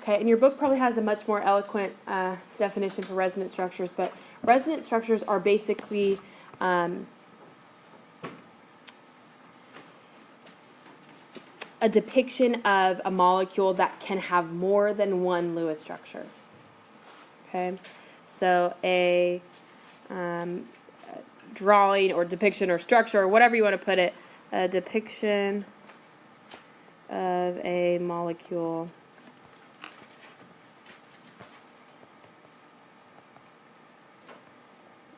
Okay, and your book probably has a much more eloquent definition for resonance structures, but resonance structures are basically a depiction of a molecule that can have more than one Lewis structure. Okay, so a drawing or depiction or structure or whatever you want to put it, a depiction of a molecule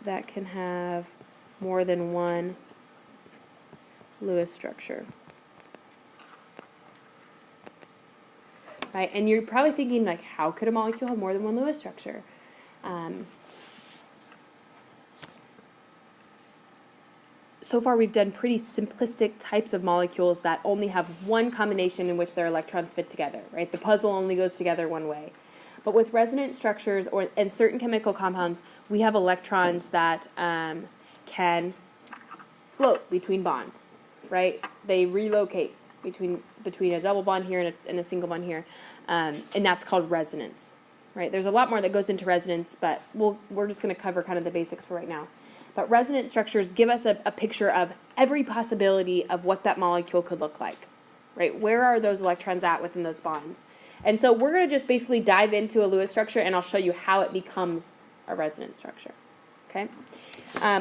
that can have more than one Lewis structure. Right, and you're probably thinking, like, how could a molecule have more than one Lewis structure? So far we've done pretty simplistic types of molecules that only have one combination in which their electrons fit together, right? The puzzle only goes together one way. But with resonance structures and certain chemical compounds, we have electrons that can float between bonds, right? They relocate between a double bond here and a single bond here, and that's called resonance, right? There's a lot more that goes into resonance, but we're just going to cover kind of the basics for right now. But resonance structures give us a picture of every possibility of what that molecule could look like, right? Where are those electrons at within those bonds? And so we're going to just basically dive into a Lewis structure, and I'll show you how it becomes a resonance structure, okay?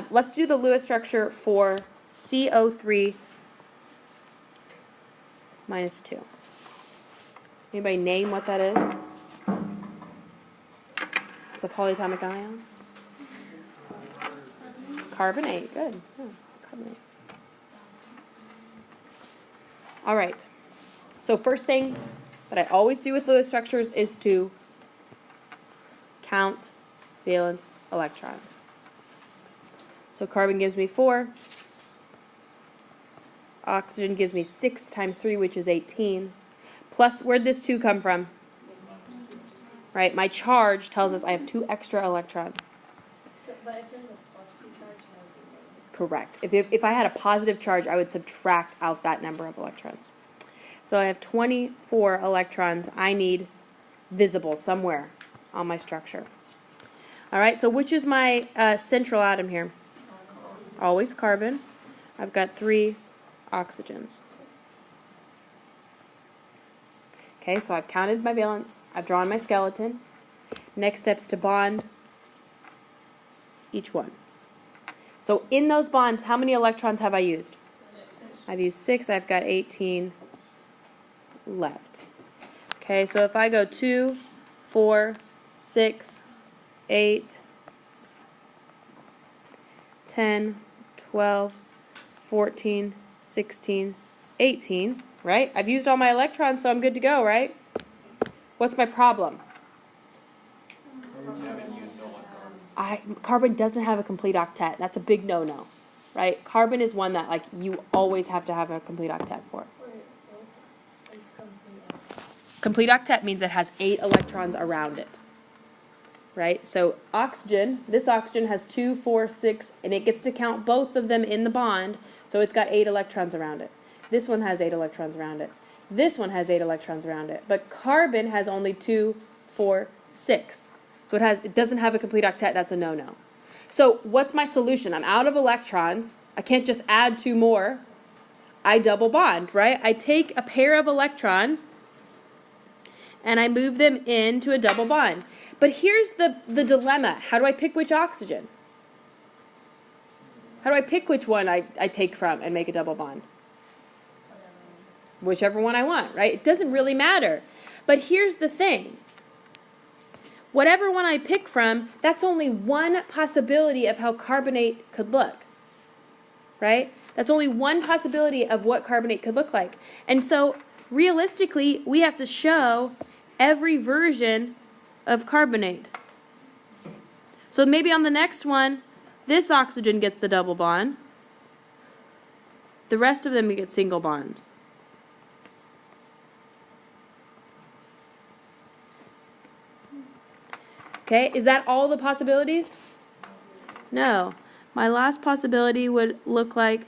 Let's do the Lewis structure for CO3 minus 2. Anybody name what that is? It's a polyatomic ion. Carbonate, good. Yeah, carbonate. All right. So first thing that I always do with Lewis structures is to count valence electrons. So carbon gives me 4. Oxygen gives me 6 times 3, which is 18. Plus, where'd this 2 come from? Right, my charge tells us I have 2 extra electrons. So, but if there's a plus 2 charge, that would be negative. Correct. If I had a positive charge, I would subtract out that number of electrons. So I have 24 electrons I need visible somewhere on my structure. All right, so which is my central atom here? Always carbon. I've got 3 oxygens. Okay, so I've counted my valence. I've drawn my skeleton. Next step's to bond each one. So in those bonds, how many electrons have I used? I've used 6. I've got 18 left. Okay, so if I go 2, 4, 6, 8, 10, 12, 14, 16, 18, right? I've used all my electrons, so I'm good to go, right? What's my problem? Carbon doesn't have a complete octet. That's a big no-no, right? Carbon is one that, like, you always have to have a complete octet for. Complete octet means it has 8 electrons around it, right? So oxygen, this oxygen has 2, 4, 6, and it gets to count both of them in the bond, so it's got 8 electrons around it. This one has 8 electrons around it. This one has 8 electrons around it. But carbon has only 2, 4, 6. So it doesn't have a complete octet. That's a no-no. So what's my solution? I'm out of electrons. I can't just add 2 more. I double bond, right? I take a pair of electrons and I move them into a double bond. But here's the dilemma. How do I pick which oxygen? How do I pick which one I take from and make a double bond? Whichever one I want, right? It doesn't really matter. But here's the thing. Whatever one I pick from, that's only one possibility of how carbonate could look, right? That's only one possibility of what carbonate could look like. And so, realistically, we have to show every version of carbonate. So maybe on the next one, this oxygen gets the double bond. The rest of them get single bonds. Okay, is that all the possibilities? No. My last possibility would look like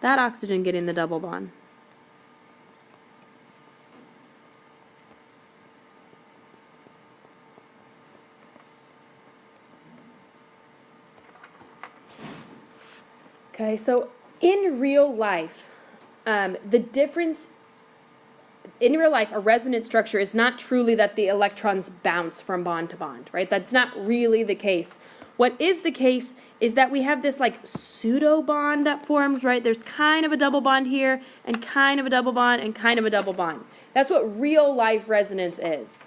that oxygen getting the double bond. Okay, so in real life, the difference in real life, a resonance structure is not truly that the electrons bounce from bond to bond, right? That's not really the case. What is the case is that we have this like pseudo bond that forms, right? There's kind of a double bond here, and kind of a double bond, and kind of a double bond. That's what real life resonance is.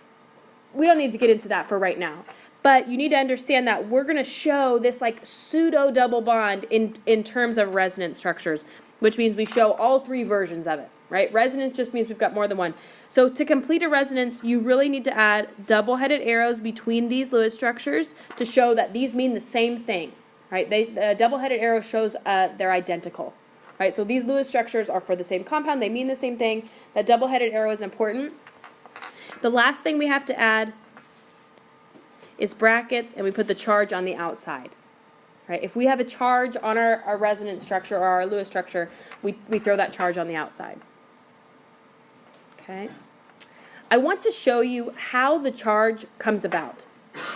We don't need to get into that for right now. But you need to understand that we're going to show this like pseudo double bond in terms of resonance structures, which means we show all three versions of it, right? Resonance just means we've got more than one. So to complete a resonance, you really need to add double-headed arrows between these Lewis structures to show that these mean the same thing, right? The double-headed arrow shows they're identical, right? So these Lewis structures are for the same compound. They mean the same thing. That double-headed arrow is important. The last thing we have to add is brackets, and we put the charge on the outside. Right? If we have a charge on our resonance structure or our Lewis structure, we throw that charge on the outside. Okay? I want to show you how the charge comes about.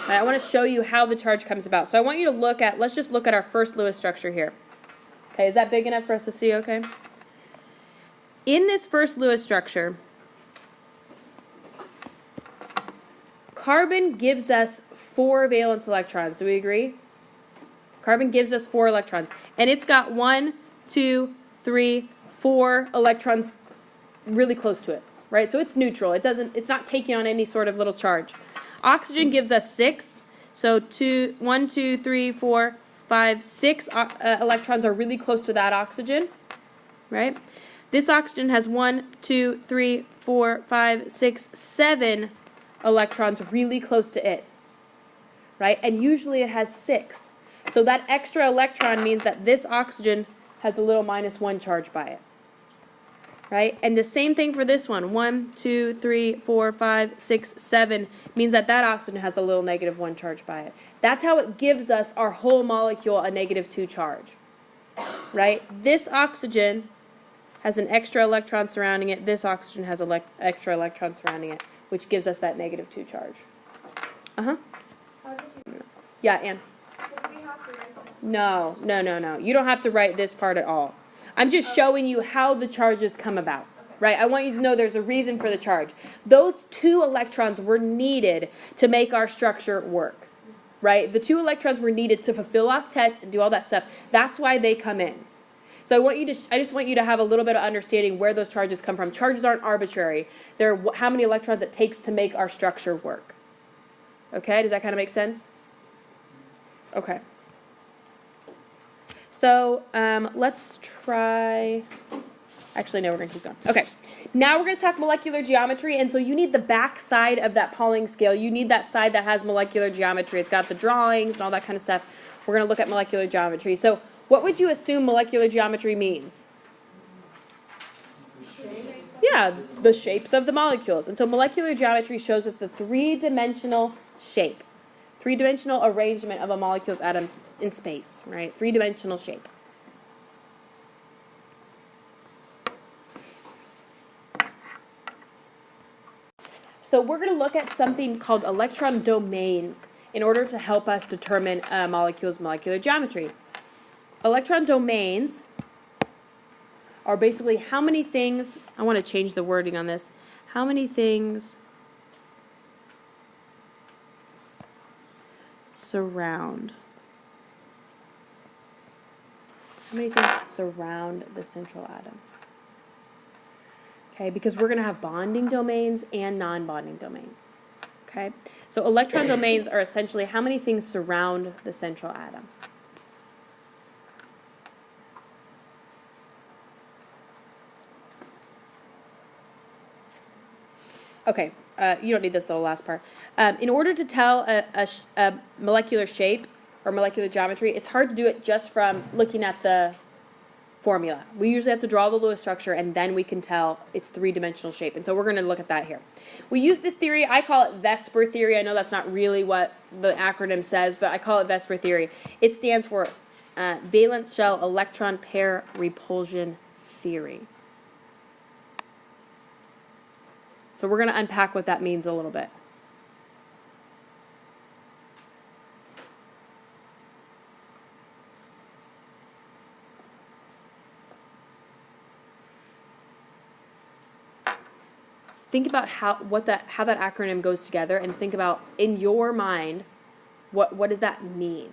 Right? I want to show you how the charge comes about. So I want you to look at, let's just look at our first Lewis structure here. Okay, is that big enough for us to see, okay? In this first Lewis structure, carbon gives us 4 valence electrons. Do we agree? Carbon gives us 4 electrons. And it's got 1, 2, 3, 4 electrons really close to it. Right? So it's neutral. It's not taking on any sort of little charge. Oxygen gives us 6. So 1, 2, 3, 4, 5, 6 electrons are really close to that oxygen. Right? This oxygen has 1, 2, 3, 4, 5, 6, 7 electrons really close to it, right? And usually it has 6. So that extra electron means that this oxygen has a little -1 charge by it, right? And the same thing for this one. 1, 2, 3, 4, 5, 6, 7 means that that oxygen has a little -1 charge by it. That's how it gives us our whole molecule a -2 charge, right? This oxygen has an extra electron surrounding it. This oxygen has an extra electron surrounding it, which gives us that -2 charge. How did you? Yeah, Ann. So we have to write that. No. You don't have to write this part at all. I'm just showing you how the charges come about. Right? I want you to know there's a reason for the charge. Those 2 electrons were needed to make our structure work. Right? The 2 electrons were needed to fulfill octets and do all that stuff. That's why they come in. So I just want you to have a little bit of understanding where those charges come from. Charges aren't arbitrary. They're how many electrons it takes to make our structure work. Okay, does that kind of make sense? Okay. So let's try, actually no, we're going to keep going. Okay, now we're going to talk molecular geometry, and so you need the back side of that Pauling scale. You need that side that has molecular geometry. It's got the drawings and all that kind of stuff. We're going to look at molecular geometry. So what would you assume molecular geometry means? Yeah, the shapes of the molecules. And so molecular geometry shows us the 3-dimensional shape, 3-dimensional arrangement of a molecule's atoms in space, right? 3-dimensional shape. So we're going to look at something called electron domains in order to help us determine a molecule's molecular geometry. Electron domains are basically how many things, I want to change the wording on this, how many things surround the central atom. Okay, because we're going to have bonding domains and non-bonding domains. Okay, so electron domains are essentially how many things surround the central atom. Okay, you don't need this little last part. In order to tell a molecular shape or molecular geometry, it's hard to do it just from looking at the formula. We usually have to draw the Lewis structure, and then we can tell its 3-dimensional shape. And so we're going to look at that here. We use this theory. I call it Vesper theory. I know that's not really what the acronym says, but I call it Vesper theory. It stands for Valence-Shell Electron-pair Repulsion theory. So we're going to unpack what that means a little bit. think about how that acronym goes together, and think about, in your mind, what does that mean?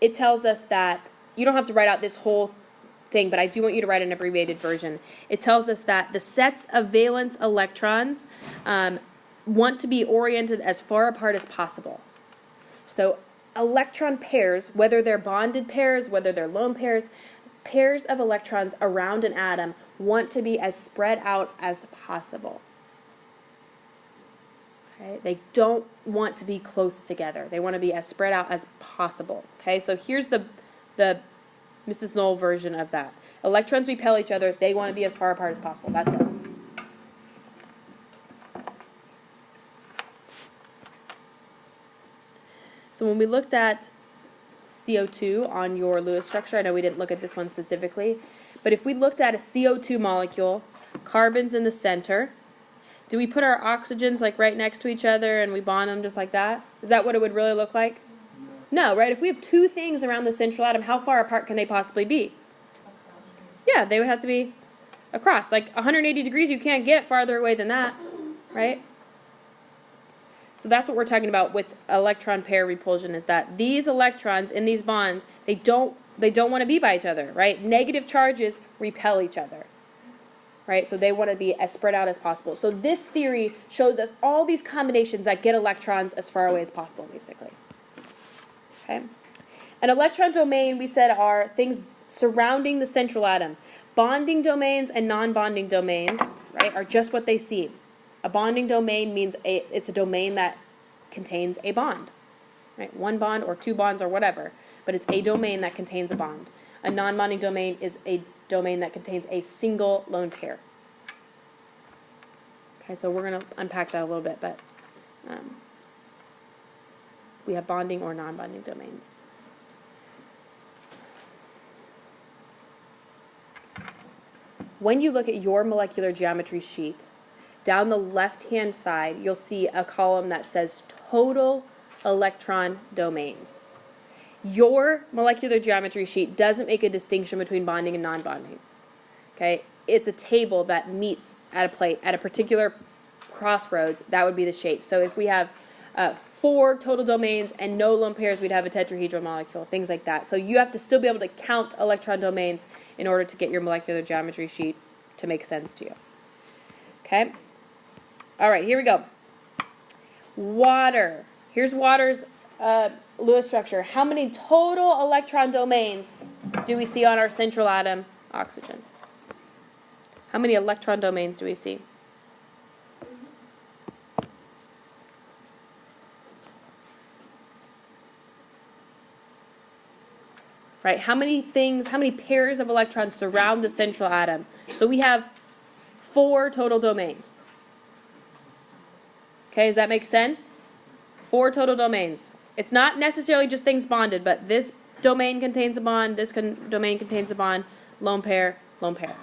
It tells us that, you don't have to write out this whole thing, but I do want you to write an abbreviated version. It tells us that the sets of valence electrons want to be oriented as far apart as possible. So electron pairs, whether they're bonded pairs, whether they're lone pairs, pairs of electrons around an atom want to be as spread out as possible. Okay? They don't want to be close together. They want to be as spread out as possible. Okay, so here's the Mrs. Knoll version of that. Electrons repel each other. They want to be as far apart as possible. That's it. So when we looked at CO2 on your Lewis structure, I know we didn't look at this one specifically, but if we looked at a CO2 molecule, carbon's in the center, do we put our oxygens like right next to each other and we bond them just like that? Is that what it would really look like? No, right? If we have two things around the central atom, how far apart can they possibly be? Yeah, they would have to be across. Like 180 degrees, you can't get farther away than that, right? So that's what we're talking about with electron-pair repulsion, is that these electrons in these bonds, they don't want to be by each other, right? Negative charges repel each other, right? So they want to be as spread out as possible. So this theory shows us all these combinations that get electrons as far away as possible, basically. Okay. An electron domain, we said, are things surrounding the central atom. Bonding domains and non-bonding domains, right, are just what they seem. A bonding domain means it's a domain that contains a bond, right? One bond or two bonds or whatever, but it's a domain that contains a bond. A non-bonding domain is a domain that contains a single lone pair. Okay, so we're going to unpack that a little bit, but we have bonding or non-bonding domains. When you look at your molecular geometry sheet, down the left-hand side, you'll see a column that says total electron domains. Your molecular geometry sheet doesn't make a distinction between bonding and non-bonding. Okay? It's a table that meets at a particular crossroads. That would be the shape. So if we have 4 total domains and no lone pairs, we'd have a tetrahedral molecule, things like that. So you have to still be able to count electron domains in order to get your molecular geometry sheet to make sense to you. Okay? All right, here we go. Water. Here's water's Lewis structure. How many total electron domains do we see on our central atom, oxygen? How many electron domains do we see? Right, how many pairs of electrons surround the central atom? So we have 4 total domains. Okay, does that make sense? 4 total domains. It's not necessarily just things bonded, but this domain contains a bond, this domain contains a bond, lone pair, lone pair.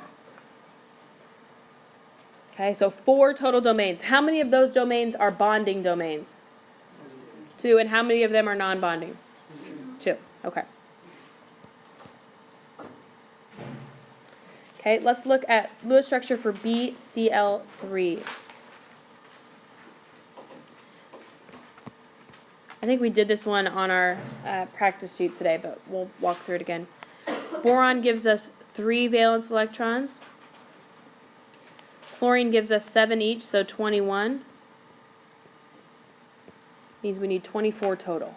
Okay, so 4 total domains. How many of those domains are bonding domains? 2, and how many of them are non-bonding? 2, okay. Okay, let's look at Lewis structure for BCl3. I think we did this one on our practice sheet today, but we'll walk through it again. Boron gives us 3 valence electrons. Chlorine gives us 7 each, so 21. Means we need 24 total.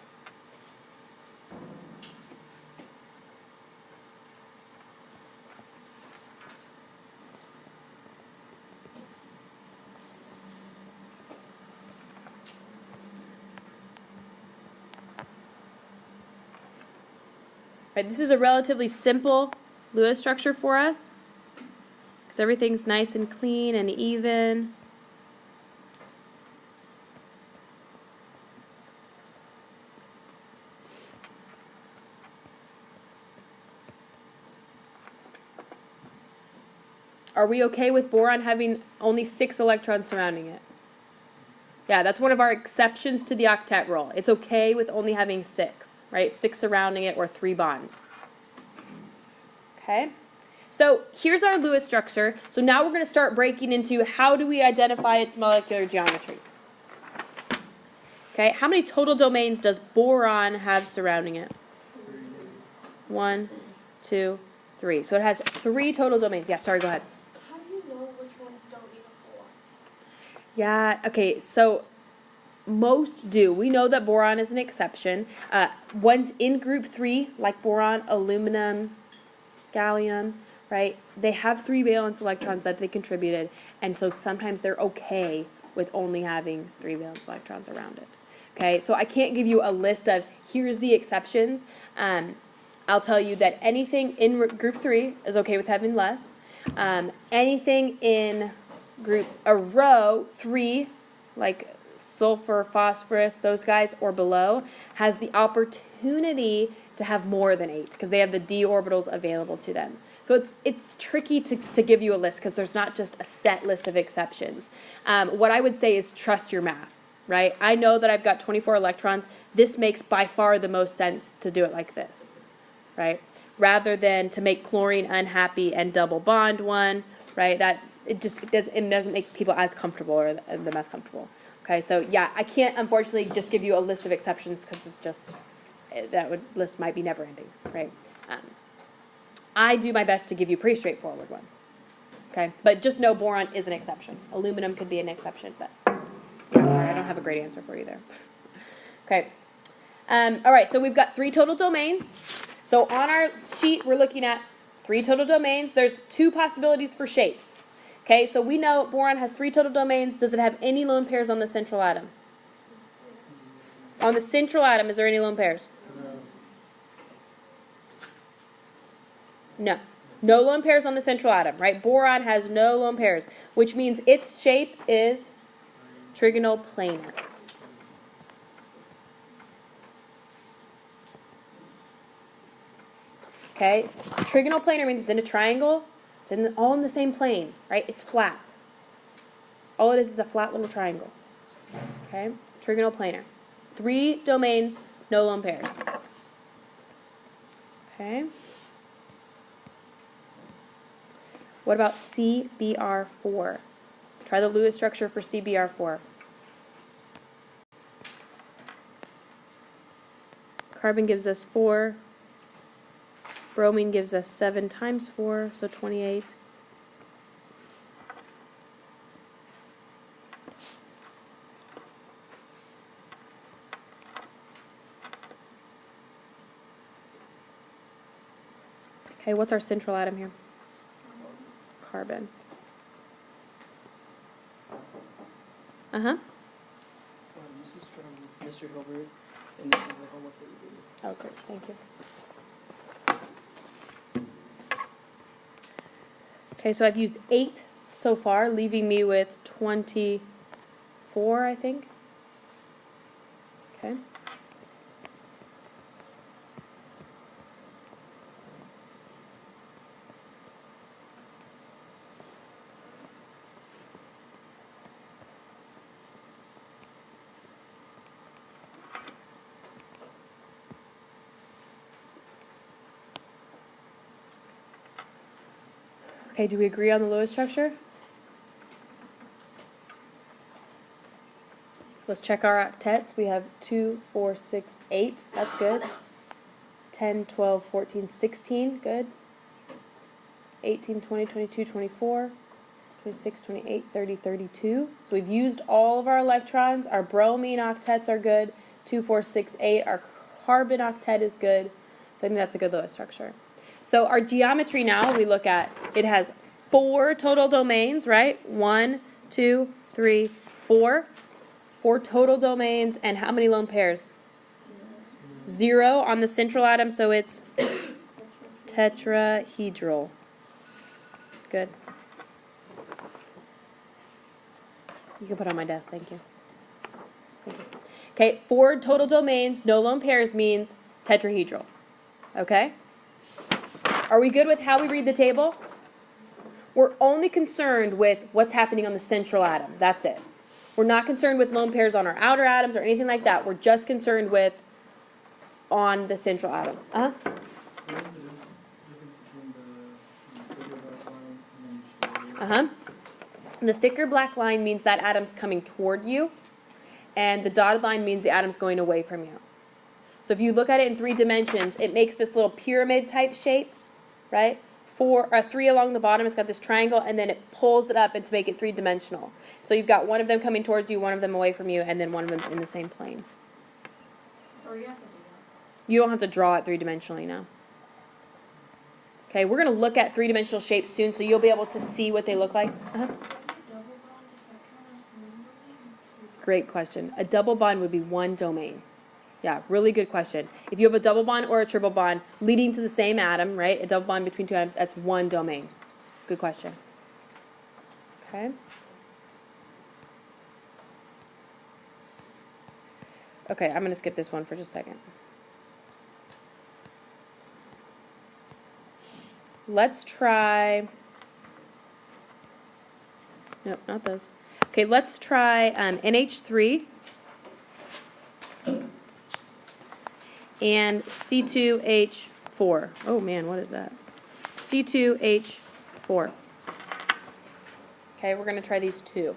Right, this is a relatively simple Lewis structure for us because everything's nice and clean and even. Are we okay with boron having only 6 electrons surrounding it? Yeah, that's one of our exceptions to the octet rule. It's okay with only having 6, right? 6 surrounding it or 3 bonds. Okay? So here's our Lewis structure. So now we're going to start breaking into how do we identify its molecular geometry. Okay, how many total domains does boron have surrounding it? 1, 2, 3. So it has 3 total domains. Yeah, sorry, go ahead. How do you know which ones don't need a 4? Yeah, okay, so most do. We know that boron is an exception. Ones in group 3, like boron, aluminum, gallium, right? They have 3 valence electrons that they contributed, and so sometimes they're okay with only having 3 valence electrons around it. Okay, so I can't give you a list of here's the exceptions. I'll tell you that anything in group 3 is okay with having less. Anything in row 3, like sulfur, phosphorus, those guys, or below, has the opportunity to have more than 8 because they have the d orbitals available to them. So it's tricky to give you a list because there's not just a set list of exceptions. What I would say is trust your math, right? I know that I've got 24 electrons. This makes by far the most sense to do it like this, right? Rather than to make chlorine unhappy and double bond one, right? That it doesn't make people as comfortable or the most comfortable. Okay, so yeah, I can't unfortunately just give you a list of exceptions because it's just list might be never ending, right? I do my best to give you pretty straightforward ones. Okay, but just know boron is an exception. Aluminum could be an exception, but yeah, sorry, I don't have a great answer for you there. Okay, all right, so we've got 3 total domains. So on our sheet, we're looking at 3 total domains. There's 2 possibilities for shapes. Okay, so we know boron has 3 total domains. Does it have any lone pairs on the central atom? On the central atom, is there any lone pairs? No. No lone pairs on the central atom, right? Boron has no lone pairs, which means its shape is trigonal planar. Okay, trigonal planar means it's in a triangle. It's all in the same plane, right? It's flat. All it is a flat little triangle. Okay, trigonal planar. 3 domains, no lone pairs. Okay. What about CBr4? Try the Lewis structure for CBr4. Carbon gives us 4. Bromine gives us 7 times 4, so 28. Okay, what's our central atom here? Carbon. Uh-huh. This is from Mr. Hilbert, and this is the homework that we did. Oh, great. Thank you. Okay, so I've used 8 so far, leaving me with 24, I think. Okay. Okay, do we agree on the Lewis structure? Let's check our octets. We have 2, 4, 6, 8. That's good. 10, 12, 14, 16. Good. 18, 20, 22, 24, 26, 28, 30, 32. So we've used all of our electrons. Our bromine octets are good. 2, 4, 6, 8. Our carbon octet is good. So I think that's a good Lewis structure. So our geometry now, we look at, it has 4 total domains, right? 1, 2, 3, 4. 4 total domains, and how many lone pairs? 0 on the central atom, so it's tetrahedral. Good. You can put it on my desk, thank you. Thank you. Okay, 4 total domains, no lone pairs means tetrahedral. Okay? Are we good with how we read the table? We're only concerned with what's happening on the central atom. That's it. We're not concerned with lone pairs on our outer atoms or anything like that. We're just concerned with on the central atom. What is the difference between the The thicker black line means that atom's coming toward you, and the dotted line means the atom's going away from you. So if you look at it in 3 dimensions, it makes this little pyramid type shape, right? 3 along the bottom, it's got this triangle, and then it pulls it up and to make it 3-dimensional. So you've got one of them coming towards you, one of them away from you, and then one of them's in the same plane. Or you have to do that. You don't have to draw it 3-dimensionally now. Okay, we're going to look at 3-dimensional shapes soon, so you'll be able to see what they look like. Double bond, is that kind of moving? Great question. A double bond would be one domain. Yeah, really good question. If you have a double bond or a triple bond leading to the same atom, right, a double bond between 2 atoms, that's one domain. Good question. Okay. Okay, I'm going to skip this one for just a second. Let's try, nope, not those. Okay, let's try NH3 and C2H4. Oh man, what is that? C2H4. Okay, we're going to try these 2.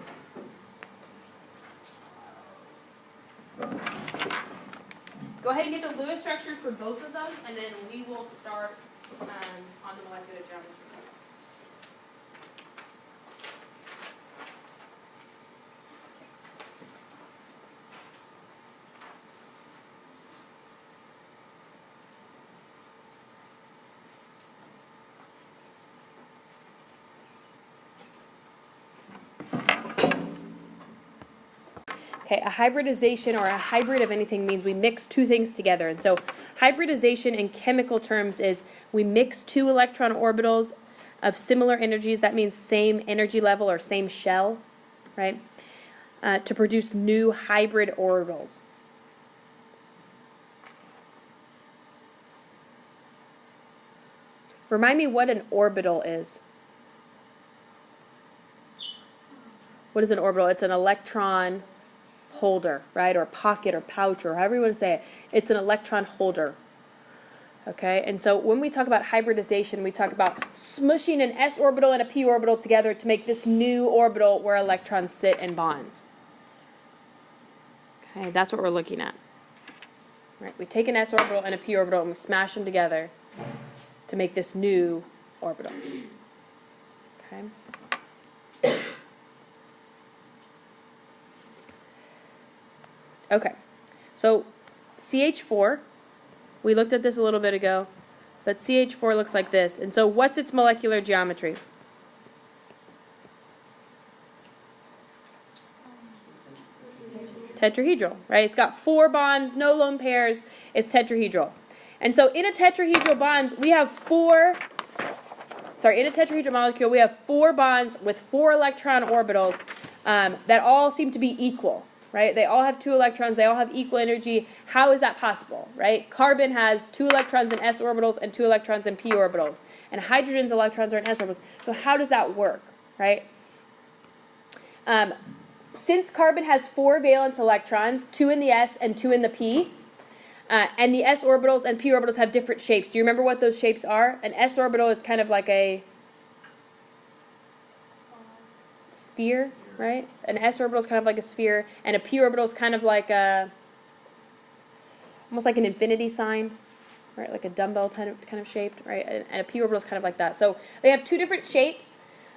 Go ahead and get the Lewis structures for both of those, and then we will start on the molecular geometry. Okay, a hybridization or a hybrid of anything means we mix 2 things together. And so hybridization in chemical terms is we mix 2 electron orbitals of similar energies. That means same energy level or same shell, right, to produce new hybrid orbitals. Remind me what an orbital is. What is an orbital? It's an electron holder, right, or pocket or pouch or however you want to say it. It's an electron holder. Okay, and so when we talk about hybridization, we talk about smushing an s orbital and a p orbital together to make this new orbital where electrons sit in bonds. Okay, that's what we're looking at. Right, we take an s orbital and a p orbital and we smash them together to make this new orbital. Okay. Okay, so CH4, we looked at this a little bit ago, but CH4 looks like this. And so what's its molecular geometry? Tetrahedral, right? It's got 4 bonds, no lone pairs. It's tetrahedral. And so in a tetrahedral bond, we have in a tetrahedral molecule, we have 4 bonds with 4 electron orbitals that all seem to be equal. Right? They all have 2 electrons. They all have equal energy. How is that possible? Right? Carbon has 2 electrons in s orbitals and 2 electrons in p orbitals. And hydrogen's electrons are in s orbitals. So how does that work? Right? Since carbon has 4 valence electrons, 2 in the s and 2 in the p, and the s orbitals and p orbitals have different shapes. Do you remember what those shapes are? An s orbital is kind of like a sphere. Right? An s orbital is kind of like a sphere, and a p orbital is kind of like almost like an infinity sign, right? Like a dumbbell kind of shaped, right? And a p orbital is kind of like that. So they have 2 different shapes,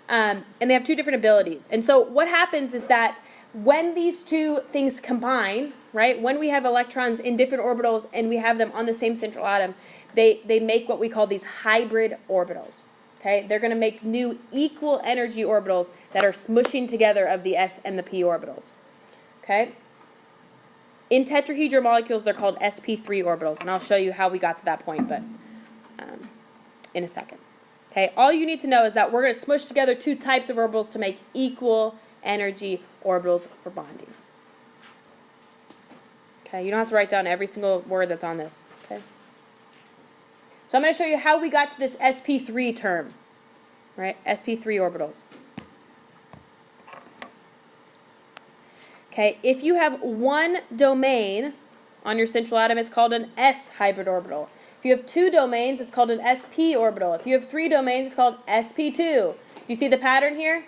and they have 2 different abilities. And so what happens is that when these 2 things combine, right? When we have electrons in different orbitals and we have them on the same central atom, they make what we call these hybrid orbitals. Okay, they're going to make new equal energy orbitals that are smushing together of the s and the p orbitals. Okay? In tetrahedral molecules, they're called sp3 orbitals, and I'll show you how we got to that point, but in a second. Okay, all you need to know is that we're going to smush together 2 types of orbitals to make equal energy orbitals for bonding. Okay, you don't have to write down every single word that's on this. Okay? So I'm going to show you how we got to this sp3 term, right? sp3 orbitals. Okay, if you have 1 domain on your central atom, it's called an s hybrid orbital. If you have 2 domains, it's called an sp orbital. If you have 3 domains, it's called sp2. you see the pattern here?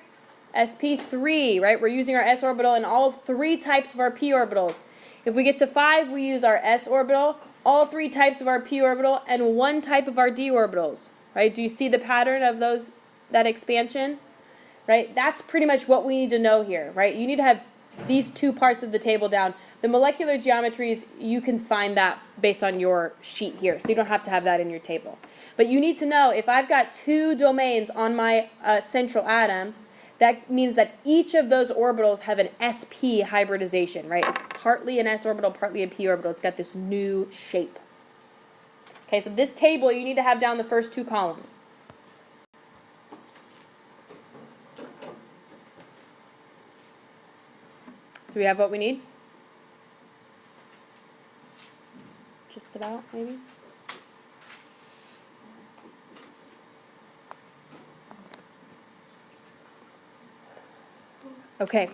sp3, right? We're using our s orbital in all 3 types of our p orbitals. If we get to 5, we use our s orbital, all 3 types of our p orbital, and 1 type of our d orbitals, right? Do you see the pattern of that expansion? Right? That's pretty much what we need to know here, right? You need to have these 2 parts of the table down. The molecular geometries, you can find that based on your sheet here, so you don't have to have that in your table. But you need to know, if I've got 2 domains on my central atom, that means that each of those orbitals have an sp hybridization, right? It's partly an s orbital, partly a p orbital. It's got this new shape. Okay, so this table, you need to have down the first 2 columns. Do we have what we need? Just about, maybe? Okay,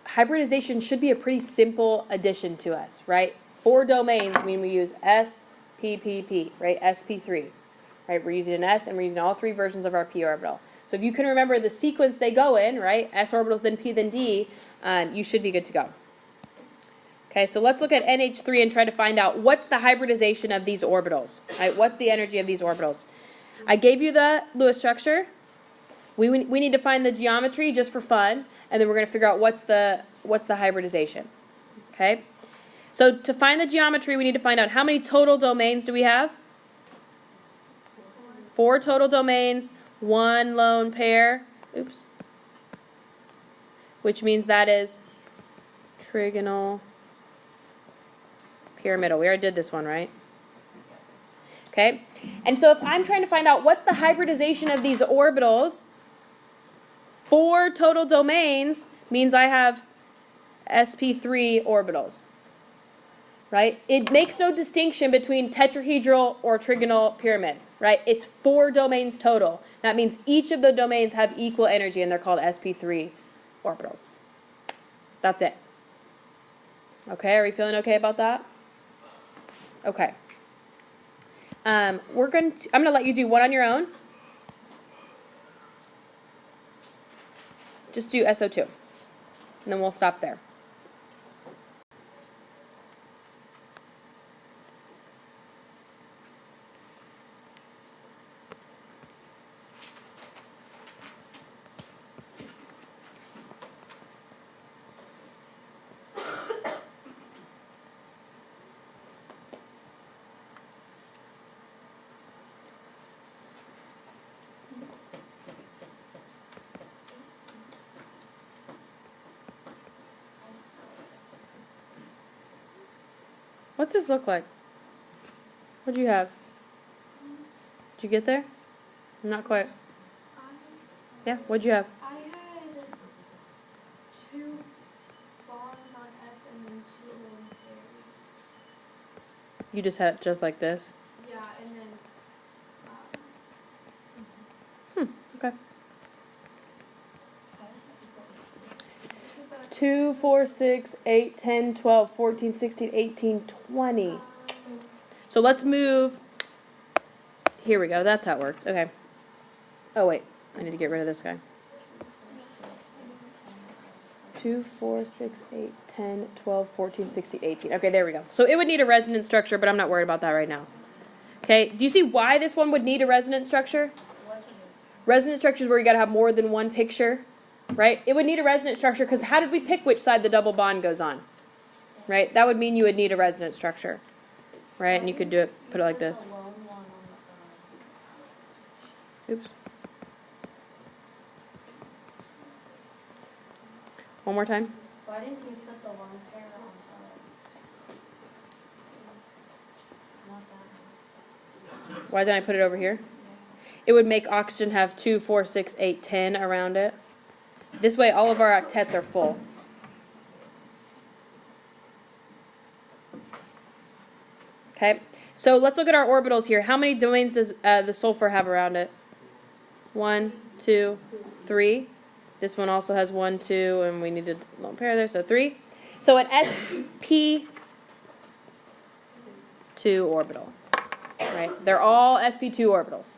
hybridization should be a pretty simple addition to us, right? 4 domains mean we use S, P, P, P, right? sp3, right? We're using an S and we're using all 3 versions of our p orbital. So if you can remember the sequence they go in, right? S orbitals, then P, then D, you should be good to go. Okay, so let's look at NH3 and try to find out what's the hybridization of these orbitals, right? What's the energy of these orbitals? I gave you the Lewis structure. We need to find the geometry just for fun, and then we're going to figure out what's the hybridization. Okay? So to find the geometry, we need to find out how many total domains do we have? 4 total domains, 1 lone pair. Oops. Which means that is trigonal pyramidal. We already did this one, right? Okay? And so if I'm trying to find out what's the hybridization of these orbitals, 4 total domains means I have sp3 orbitals, right? It makes no distinction between tetrahedral or trigonal pyramid, right? It's 4 domains total. That means each of the domains have equal energy, and they're called sp3 orbitals. That's it. Okay, are we feeling okay about that? Okay. I'm going to let you do one on your own. Just do SO2, and then we'll stop there. What's this look like? What'd you have? Did you get there? Not quite. Yeah, what'd you have? I had 2 bonds on S and then 2 lone pairs. You just had it just like this? Yeah, and then Okay. 2, 4, 6, 8, 10, 12, 14, 16, 18, 20. So let's move. Here we go. That's how it works. Okay. Oh, wait. I need to get rid of this guy. 2, 4, 6, 8, 10, 12, 14, 16, 18. Okay, there we go. So it would need a resonance structure, but I'm not worried about that right now. Okay, do you see why this one would need a resonance structure? Resonance structure is where you got to have more than one picture, right? It would need a resonance structure because how did we pick which side the double bond goes on? Right? That would mean you would need a resonance structure, right? And you could do it, put it like this. Oops. One more time. why didn't you put the lone pair on first? Why didn't I put it over here? It would make oxygen have 2, 4, 6, 8, 10 around it. This way all of our octets are full. Okay, so let's look at our orbitals here. How many domains does the sulfur have around it? 1, 2, 3. This one also has 1, 2, and we need a lone pair there, so 3. So an sp2 orbital, right? They're all sp2 orbitals.